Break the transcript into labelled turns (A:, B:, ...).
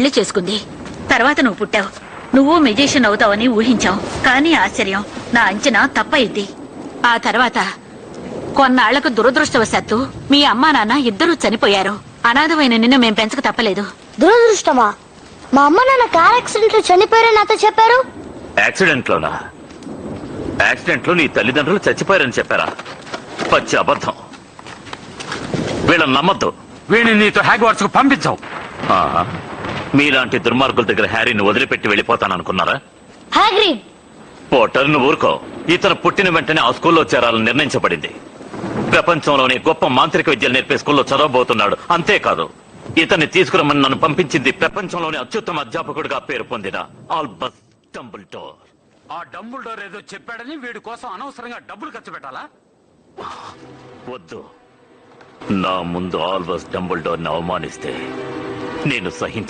A: పెళ్లి చేసుకుంది. తర్వాత నువ్వు పుట్టావు. నువ్వు మెజిషియన్ అవుతావని ఊహించావు. కానీ ఆశ్చర్యం, నా అంచనా తప్పయింది. ఆ తర్వాత కొన్నాళ్లకు దురదృష్టవశాత్తు మీ అమ్మా నాన్న ఇద్దరూ చనిపోయారు. అనాథమైన నిన్ను మేం పెంచక తప్పలేదు.
B: దురదృష్టమా? మా అమ్మ నాన్న కార్ యాక్సిడెంట్ లో చనిపోయారని నాతో చెప్పారు.
C: యాక్సిడెంట్లోనా? యాక్సిడెంట్లో నీ తల్లిదండ్రులు చచ్చిపోయారని చెప్పారా? పచ్చి అబద్ధం. వీళ్ళని నమ్మద్దు.
D: వీడిని నీతో హ్యాగ్వార్డ్స్ కు పంపించావు.
C: మీలాంటి దుర్మార్గుల దగ్గర హ్యారీని వదిలిపెట్టి వెళ్ళిపోతాననుకున్నారా?
B: హ్యాగ్రిడ్,
C: పోటర్, నువ్వు ఊరుకో. ఇతను పుట్టిన వెంటనే ఆ స్కూల్లో చేరాలని నిర్ణయించబడింది. ప్రపంచంలోని గొప్ప మాంత్రిక విద్యలు నేర్పే స్కూల్లో చదవబోతున్నాడు. అంతేకాదు, ఇతన్ని తీసుకురమ్మని నన్ను పంపించింది ప్రపంచంలోని అత్యుత్తమ అధ్యాపకుడిగా పేరు పొందిన ఆల్బస్ డంబుల్డోర్.
D: ఆ డంబుల్డోర్ ఏదో చెప్పాడని వీడి కోసం అనవసరంగా డబ్బులు ఖర్చు పెట్టాలా?
C: వద్దు. నా ముందు ఆల్బస్ డంబుల్డోర్ని అవమానిస్తే నేను సహించ